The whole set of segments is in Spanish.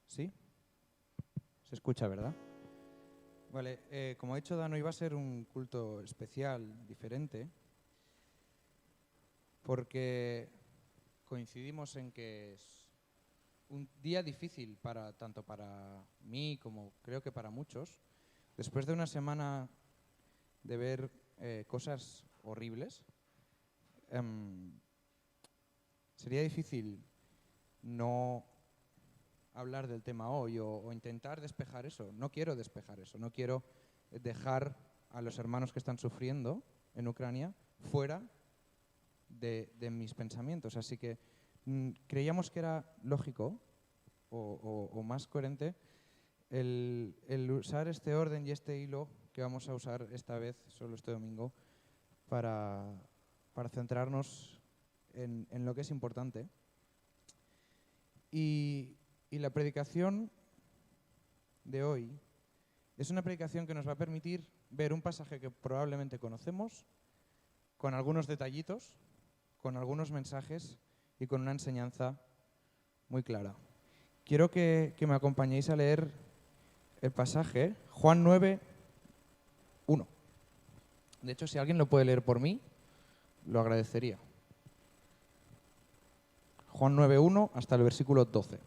¿Sí? Se escucha, ¿verdad? Vale, como ha dicho Dan, hoy va a ser un culto especial, diferente, porque coincidimos en que es un día difícil tanto para mí como creo que para muchos. Después de una semana de ver cosas horribles, sería difícil no hablar del tema hoy o intentar despejar eso. No quiero despejar eso, no quiero dejar a los hermanos que están sufriendo en Ucrania fuera de mis pensamientos. Así que creíamos que era lógico o más coherente el usar este orden y este hilo que vamos a usar esta vez, solo este domingo, para centrarnos en lo que es importante. Y la predicación de hoy es una predicación que nos va a permitir ver un pasaje que probablemente conocemos, con algunos detallitos, con algunos mensajes y con una enseñanza muy clara. Quiero que me acompañéis a leer el pasaje, Juan 9, 1. De hecho, si alguien lo puede leer por mí, lo agradecería. Juan 9, 1 hasta el versículo 12.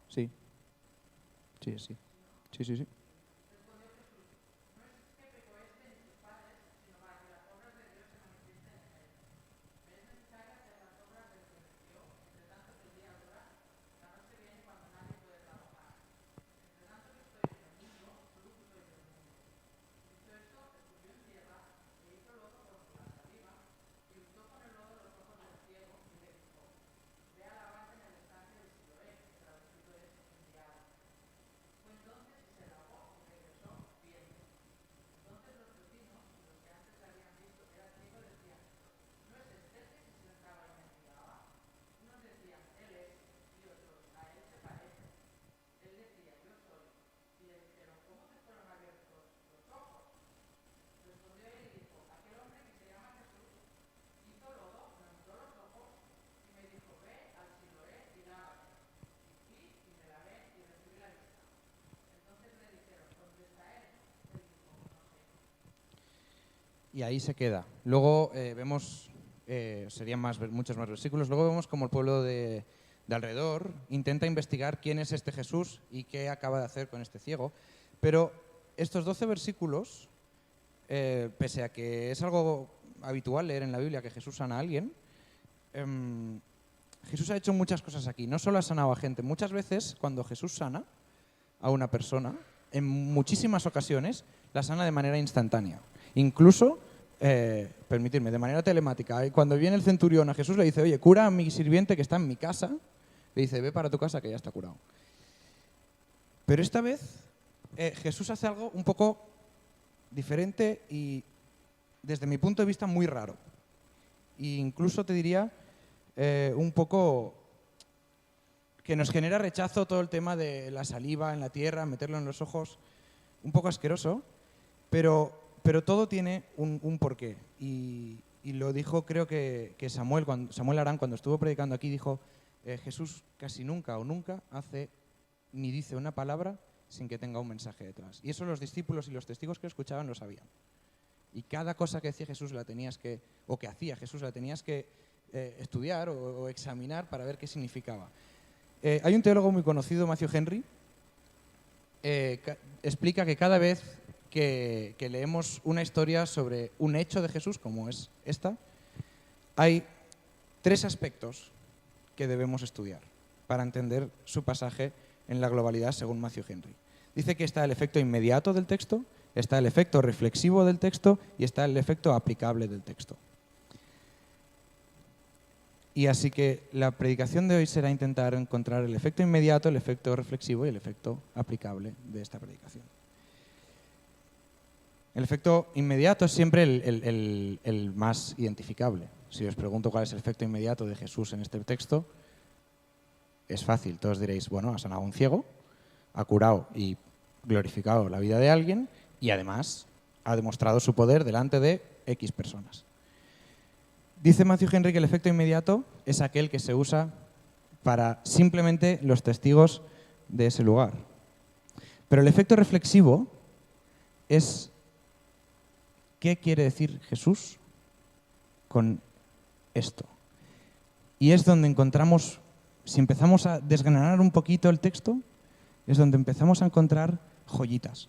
Sí, sí, sí. Sí, sí, sí. Y ahí se queda. Luego vemos, serían muchos más versículos, luego vemos como el pueblo de alrededor intenta investigar quién es este Jesús y qué acaba de hacer con este ciego. Pero estos 12 versículos, pese a que es algo habitual leer en la Biblia que Jesús sana a alguien, Jesús ha hecho muchas cosas aquí. No solo ha sanado a gente. Muchas veces cuando Jesús sana a una persona, en muchísimas ocasiones, la sana de manera instantánea. Incluso, permitidme, de manera telemática. Cuando viene el centurión a Jesús le dice, oye, cura a mi sirviente que está en mi casa, le dice, ve para tu casa que ya está curado. Pero esta vez Jesús hace algo un poco diferente y, desde mi punto de vista, muy raro. E incluso te diría un poco que nos genera rechazo todo el tema de la saliva en la tierra, meterlo en los ojos, un poco asqueroso, pero todo tiene un porqué. Y lo dijo, creo que Samuel Arán, cuando estuvo predicando aquí, dijo, Jesús casi nunca o nunca hace ni dice una palabra sin que tenga un mensaje detrás. Y eso los discípulos y los testigos que lo escuchaban lo sabían. Y cada cosa que decía Jesús que hacía Jesús la tenías que estudiar o examinar para ver qué significaba. Hay un teólogo muy conocido, Matthew Henry, explica que cada vez que leemos una historia sobre un hecho de Jesús, como es esta, hay 3 aspectos que debemos estudiar para entender su pasaje en la globalidad según Matthew Henry. Dice que está el efecto inmediato del texto, está el efecto reflexivo del texto y está el efecto aplicable del texto. Y así que la predicación de hoy será intentar encontrar el efecto inmediato, el efecto reflexivo y el efecto aplicable de esta predicación. El efecto inmediato es siempre el más identificable. Si os pregunto cuál es el efecto inmediato de Jesús en este texto, es fácil. Todos diréis, bueno, ha sanado a un ciego, ha curado y glorificado la vida de alguien y además ha demostrado su poder delante de X personas. Dice Matthew Henry que el efecto inmediato es aquel que se usa para simplemente los testigos de ese lugar. Pero el efecto reflexivo es ¿qué quiere decir Jesús con esto? Y es donde encontramos, si empezamos a desgranar un poquito el texto, es donde empezamos a encontrar joyitas.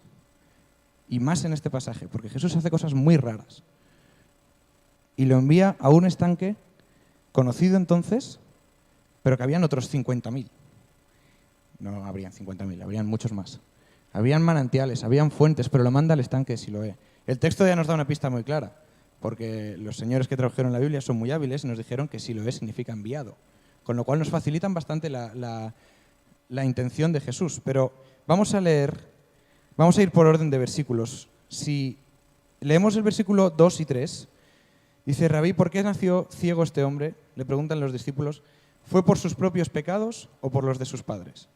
Y más en este pasaje, porque Jesús hace cosas muy raras. Y lo envía a un estanque conocido entonces, pero que habían otros 50.000. No habrían 50.000, habrían muchos más. Habían manantiales, habían fuentes, pero lo manda al estanque de Siloé. El texto ya nos da una pista muy clara, porque los señores que tradujeron la Biblia son muy hábiles y nos dijeron que Siloé significa enviado, con lo cual nos facilitan bastante la intención de Jesús. Pero vamos a ir por orden de versículos. Si leemos el versículo 2 y 3, dice, Rabí, ¿por qué nació ciego este hombre? Le preguntan los discípulos. ¿Fue por sus propios pecados o por los de sus padres?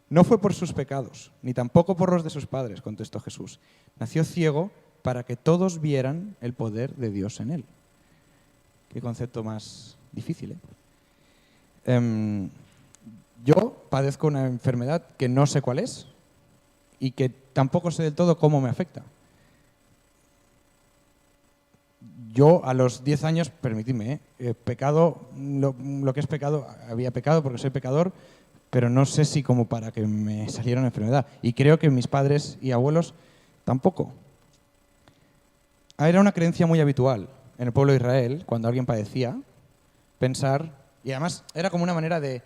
No fue por sus pecados, ni tampoco por los de sus padres, contestó Jesús. Nació ciego para que todos vieran el poder de Dios en él. Qué concepto más difícil, ¿eh? Yo padezco una enfermedad que no sé cuál es y que tampoco sé del todo cómo me afecta. Yo a los 10 años, permitidme, pecado, lo que es pecado, había pecado porque soy pecador, pero no sé si como para que me saliera una enfermedad. Y creo que mis padres y abuelos tampoco. Era una creencia muy habitual en el pueblo de Israel, cuando alguien padecía, pensar, y además era como una manera de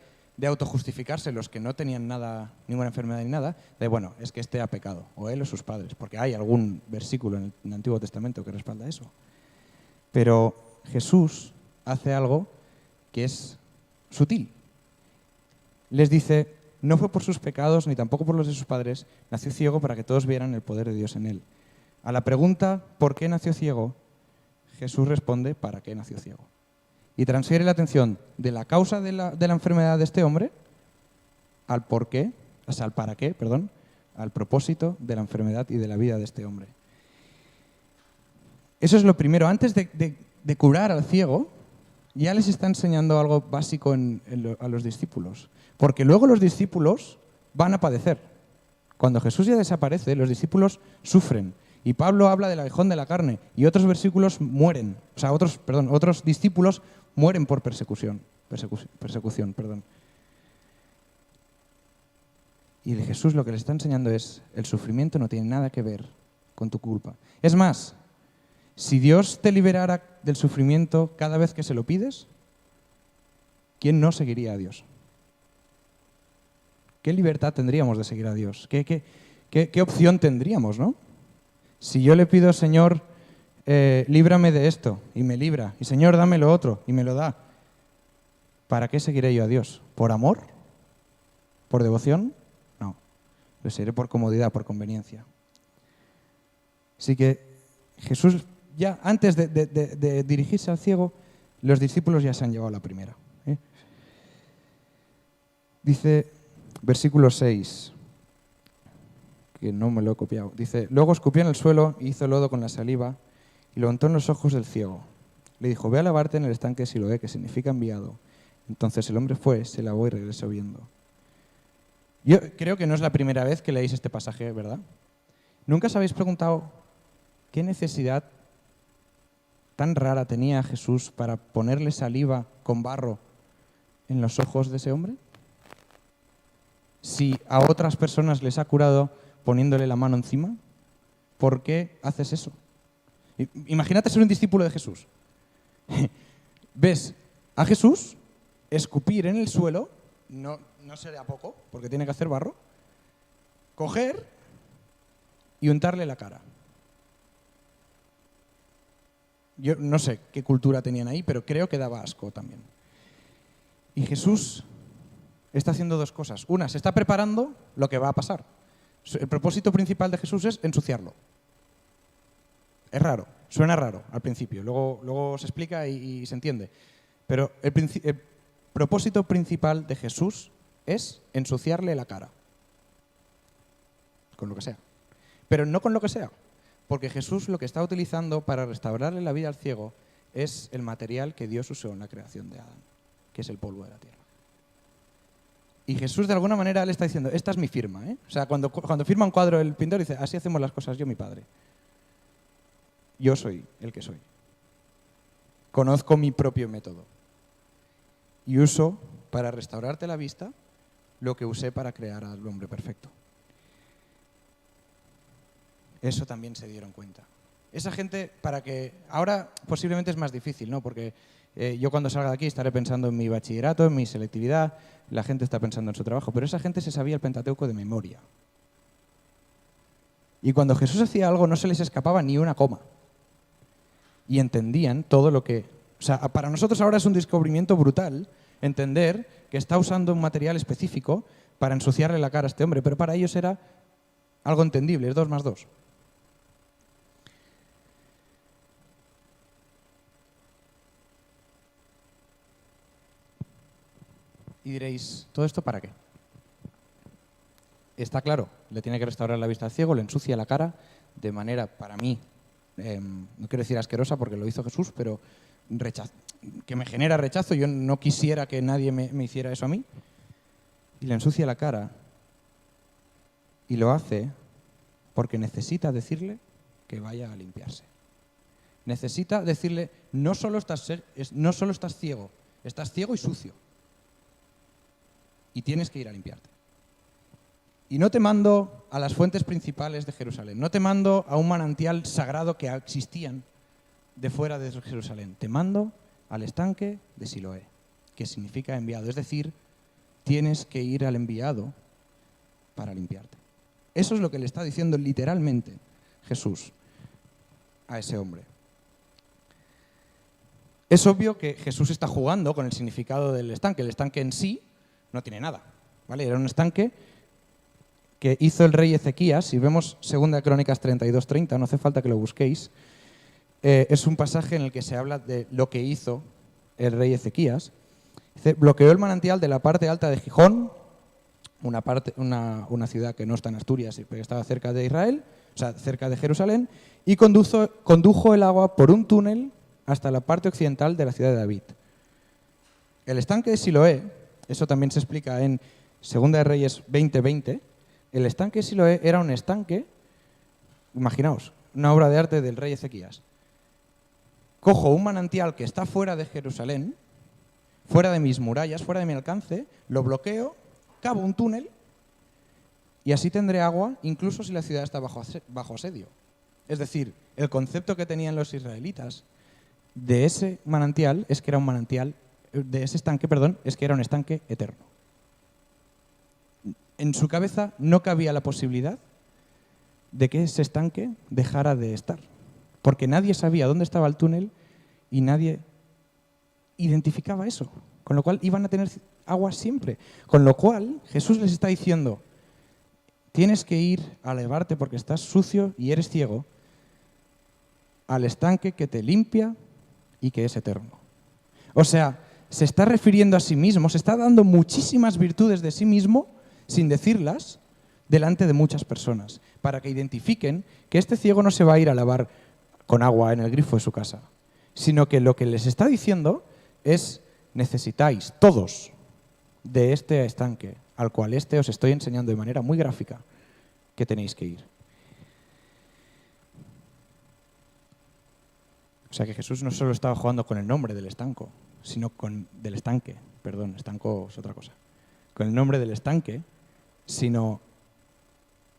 autojustificarse los que no tenían nada, ninguna enfermedad ni nada, de bueno, es que este ha pecado, o él o sus padres, porque hay algún versículo en el Antiguo Testamento que respalda eso. Pero Jesús hace algo que es sutil. Les dice, no fue por sus pecados ni tampoco por los de sus padres, nació ciego para que todos vieran el poder de Dios en él. A la pregunta, ¿por qué nació ciego?, Jesús responde, ¿para qué nació ciego? Y transfiere la atención de la causa de la enfermedad de este hombre al por qué, o sea, al para qué, perdón, al propósito de la enfermedad y de la vida de este hombre. Eso es lo primero. Antes de curar al ciego, ya les está enseñando algo básico a los discípulos. Porque luego los discípulos van a padecer. Cuando Jesús ya desaparece, los discípulos sufren. Y Pablo habla del aguijón de la carne. Y otros versículos mueren. O sea, otros discípulos mueren por persecución. Y de Jesús lo que les está enseñando es, el sufrimiento no tiene nada que ver con tu culpa. Es más, si Dios te liberara del sufrimiento cada vez que se lo pides, ¿quién no seguiría a Dios? ¿Qué libertad tendríamos de seguir a Dios? ¿Qué opción tendríamos, no? Si yo le pido, Señor, líbrame de esto, y me libra, y Señor, dame lo otro, y me lo da, ¿para qué seguiré yo a Dios? ¿Por amor? ¿Por devoción? No, lo seguiré por comodidad, por conveniencia. Así que Jesús, ya antes de dirigirse al ciego, los discípulos ya se han llevado la primera. Dice, versículo 6, que no me lo he copiado. Dice, luego escupió en el suelo, hizo lodo con la saliva y lo untó en los ojos del ciego. Le dijo, ve a lavarte en el estanque de Siloé, que significa enviado. Entonces el hombre fue, se lavó y regresó viendo. Yo creo que no es la primera vez que leéis este pasaje, ¿verdad? ¿Nunca os habéis preguntado qué necesidad tan rara tenía Jesús para ponerle saliva con barro en los ojos de ese hombre? Si a otras personas les ha curado poniéndole la mano encima, ¿por qué haces eso? Imagínate ser un discípulo de Jesús. Ves a Jesús escupir en el suelo, no sé de a poco, porque tiene que hacer barro, coger y untarle la cara. Yo no sé qué cultura tenían ahí, pero creo que daba asco también. Y Jesús está haciendo dos cosas. Una, se está preparando lo que va a pasar. El propósito principal de Jesús es ensuciarlo. Es raro, suena raro al principio, luego se explica y se entiende. Pero el propósito principal de Jesús es ensuciarle la cara. Con lo que sea. Pero no con lo que sea. Porque Jesús lo que está utilizando para restaurarle la vida al ciego es el material que Dios usó en la creación de Adán, que es el polvo de la tierra. Y Jesús de alguna manera le está diciendo, esta es mi firma. O sea, cuando firma un cuadro el pintor dice, así hacemos las cosas yo, mi padre. Yo soy el que soy. Conozco mi propio método. Y uso para restaurarte la vista lo que usé para crear al hombre perfecto. Eso también se dieron cuenta. Esa gente, para que... Ahora posiblemente es más difícil, ¿no? Porque yo cuando salga de aquí estaré pensando en mi bachillerato, en mi selectividad, la gente está pensando en su trabajo, pero esa gente se sabía el Pentateuco de memoria. Y cuando Jesús hacía algo no se les escapaba ni una coma. Y entendían todo lo que... O sea, para nosotros ahora es un descubrimiento brutal entender que está usando un material específico para ensuciarle la cara a este hombre, pero para ellos era algo entendible, es 2 más 2. Y diréis, ¿todo esto para qué? Está claro, le tiene que restaurar la vista al ciego, le ensucia la cara de manera, para mí, no quiero decir asquerosa porque lo hizo Jesús, pero que me genera rechazo. Yo no quisiera que nadie me hiciera eso a mí. Y le ensucia la cara y lo hace porque necesita decirle que vaya a limpiarse. Necesita decirle, no solo estás ciego, estás ciego y sucio. Y tienes que ir a limpiarte. Y no te mando a las fuentes principales de Jerusalén, no te mando a un manantial sagrado que existían de fuera de Jerusalén. Te mando al estanque de Siloé, que significa enviado. Es decir, tienes que ir al enviado para limpiarte. Eso es lo que le está diciendo literalmente Jesús a ese hombre. Es obvio que Jesús está jugando con el significado del estanque. El estanque en sí no tiene nada, ¿vale? Era un estanque que hizo el rey Ezequías. Si vemos 2 Crónicas 32:30, no hace falta que lo busquéis, es un pasaje en el que se habla de lo que hizo el rey Ezequías. Dice, bloqueó el manantial de la parte alta de Gijón, una ciudad que no está en Asturias, pero que estaba cerca de Israel, o sea, cerca de Jerusalén, y condujo el agua por un túnel hasta la parte occidental de la ciudad de David. El estanque de Siloé, eso también se explica en 2 de Reyes 20:20, el estanque de Siloé era un estanque, imaginaos, una obra de arte del rey Ezequías. Cojo un manantial que está fuera de Jerusalén, fuera de mis murallas, fuera de mi alcance, lo bloqueo, cavo un túnel y así tendré agua incluso si la ciudad está bajo asedio. Es decir, el concepto que tenían los israelitas de ese manantial es que era un manantial, de ese estanque, perdón, es que era un estanque eterno. En su cabeza no cabía la posibilidad de que ese estanque dejara de estar, porque nadie sabía dónde estaba el túnel y nadie identificaba eso, con lo cual iban a tener agua siempre. Con lo cual Jesús les está diciendo, tienes que ir a lavarte porque estás sucio y eres ciego, al estanque que te limpia y que es eterno. O sea, se está refiriendo a sí mismo, se está dando muchísimas virtudes de sí mismo sin decirlas delante de muchas personas, para que identifiquen que este ciego no se va a ir a lavar con agua en el grifo de su casa, sino que lo que les está diciendo es, necesitáis todos de este estanque, al cual os estoy enseñando de manera muy gráfica, que tenéis que ir. O sea que Jesús no solo estaba jugando con el nombre del estanco, sino del estanque, perdón, estanco es otra cosa, con el nombre del estanque, sino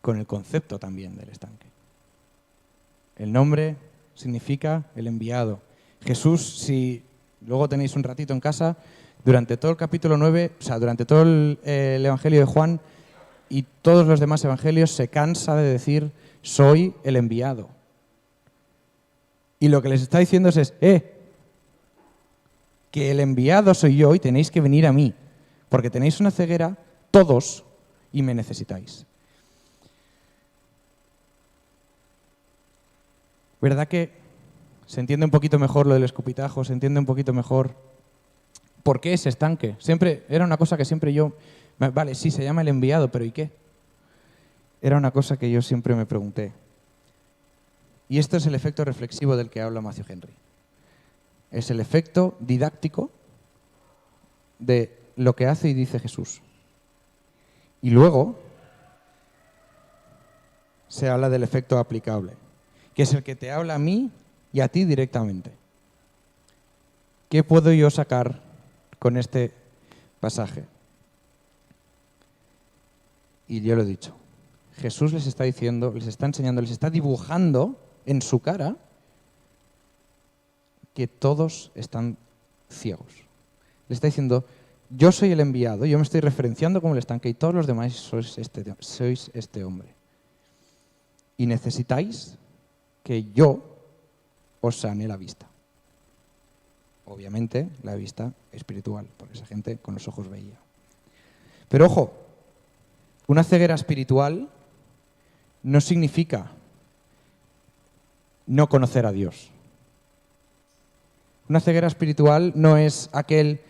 con el concepto también del estanque. El nombre significa el enviado. Jesús, si luego tenéis un ratito en casa, durante todo el capítulo 9, o sea, durante todo el Evangelio de Juan y todos los demás evangelios, se cansa de decir, soy el enviado. Y lo que les está diciendo es, que el enviado soy yo y tenéis que venir a mí, porque tenéis una ceguera todos y me necesitáis. ¿Verdad que se entiende un poquito mejor lo del escupitajo? Se entiende un poquito mejor por qué ese estanque. Siempre era una cosa que siempre yo... Vale, sí, se llama el enviado, pero ¿y qué? Era una cosa que yo siempre me pregunté. Y esto es el efecto reflexivo del que habla Matthew Henry. Es el efecto didáctico de lo que hace y dice Jesús. Y luego se habla del efecto aplicable, que es el que te habla a mí y a ti directamente. ¿Qué puedo yo sacar con este pasaje? Y yo lo he dicho. Jesús les está diciendo, les está enseñando, les está dibujando en su cara que todos están ciegos. Le está diciendo, yo soy el enviado, yo me estoy referenciando como el estanque y todos los demás sois este hombre. Y necesitáis que yo os sane la vista. Obviamente la vista espiritual, porque esa gente con los ojos veía. Pero ojo, una ceguera espiritual no significa no conocer a Dios. Una ceguera espiritual no es aquel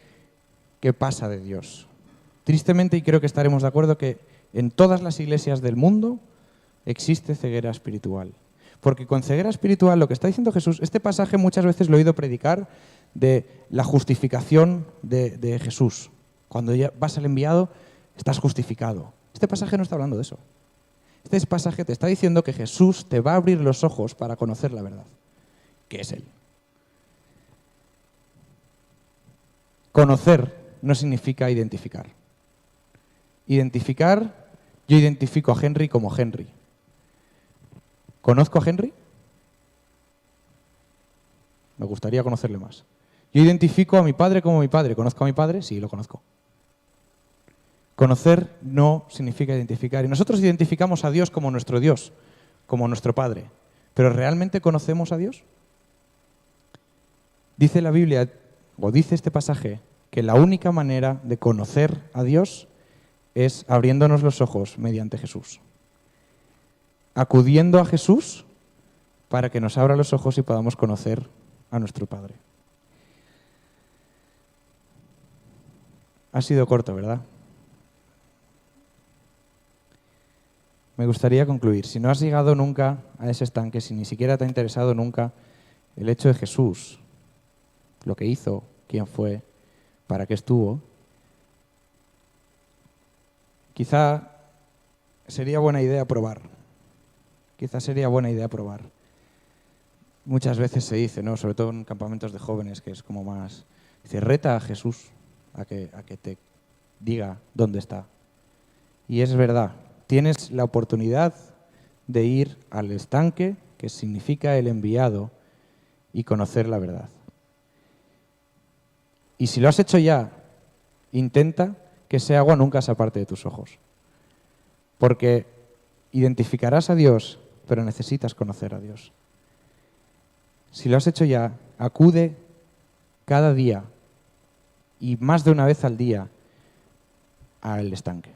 que pasa de Dios. Tristemente, y creo que estaremos de acuerdo, que en todas las iglesias del mundo existe ceguera espiritual. Porque con ceguera espiritual, lo que está diciendo Jesús, este pasaje muchas veces lo he oído predicar de la justificación de Jesús. Cuando ya vas al enviado, estás justificado. Este pasaje no está hablando de eso. Este pasaje te está diciendo que Jesús te va a abrir los ojos para conocer la verdad, que es Él. Conocer no significa identificar. Identificar, yo identifico a Henry como Henry. ¿Conozco a Henry? Me gustaría conocerle más. Yo identifico a mi padre como mi padre. ¿Conozco a mi padre? Sí, lo conozco. Conocer no significa identificar. Y nosotros identificamos a Dios como nuestro Dios, como nuestro Padre. ¿Pero realmente conocemos a Dios? Dice la Biblia, o dice este pasaje, que la única manera de conocer a Dios es abriéndonos los ojos mediante Jesús. Acudiendo a Jesús para que nos abra los ojos y podamos conocer a nuestro Padre. Ha sido corto, ¿verdad? Me gustaría concluir. Si no has llegado nunca a ese estanque, si ni siquiera te ha interesado nunca el hecho de Jesús, lo que hizo, quién fue, para qué estuvo, quizá sería buena idea probar. Quizá sería buena idea probar. Muchas veces se dice, ¿no? Sobre todo en campamentos de jóvenes, que es como más... Dice, reta a Jesús a que te diga dónde está. Y es verdad. Tienes la oportunidad de ir al estanque, que significa el enviado, y conocer la verdad. Y si lo has hecho ya, intenta que ese agua nunca se aparte de tus ojos. Porque identificarás a Dios, pero necesitas conocer a Dios. Si lo has hecho ya, acude cada día y más de una vez al día al estanque.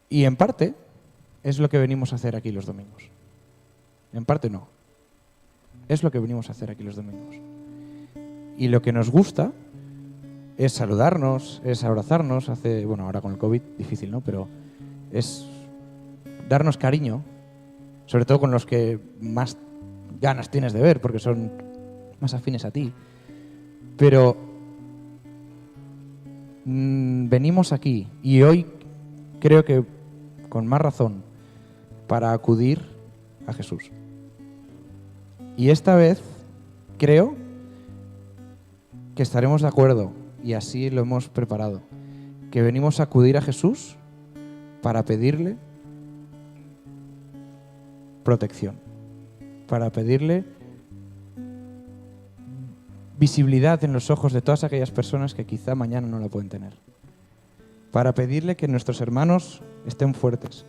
Y en parte es lo que venimos a hacer aquí los domingos. En parte no. Es lo que venimos a hacer aquí los domingos. Y lo que nos gusta es saludarnos, es abrazarnos. Bueno, ahora con el COVID difícil, ¿no? Pero es darnos cariño, sobre todo con los que más ganas tienes de ver, porque son más afines a ti. Pero venimos aquí y hoy creo que con más razón para acudir a Jesús. Y esta vez creo que estaremos de acuerdo, y así lo hemos preparado, que venimos a acudir a Jesús para pedirle protección, para pedirle visibilidad en los ojos de todas aquellas personas que quizá mañana no la pueden tener, para pedirle que nuestros hermanos estén fuertes,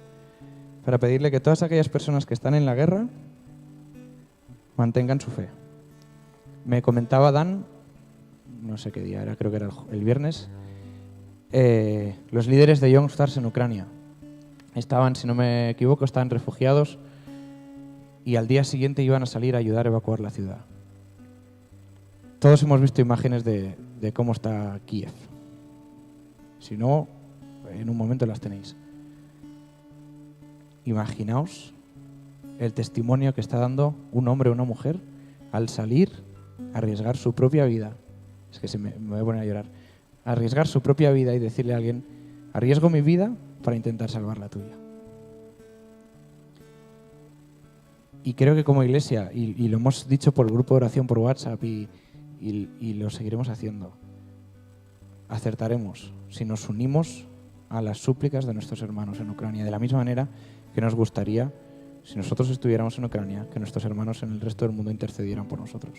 para pedirle que todas aquellas personas que están en la guerra mantengan su fe. Me comentaba Dan no sé qué día era, creo que era el viernes, los líderes de Young Stars en Ucrania. Estaban, si no me equivoco, estaban refugiados y al día siguiente iban a salir a ayudar a evacuar la ciudad. Todos hemos visto imágenes de cómo está Kiev. Si no, en un momento las tenéis. Imaginaos el testimonio que está dando un hombre o una mujer al salir a arriesgar su propia vida. Es que me voy a poner a llorar. Arriesgar su propia vida y decirle a alguien, arriesgo mi vida para intentar salvar la tuya. Y creo que como iglesia, y lo hemos dicho por el grupo de oración por WhatsApp y lo seguiremos haciendo, acertaremos si nos unimos a las súplicas de nuestros hermanos en Ucrania, de la misma manera que nos gustaría, si nosotros estuviéramos en Ucrania, que nuestros hermanos en el resto del mundo intercedieran por nosotros.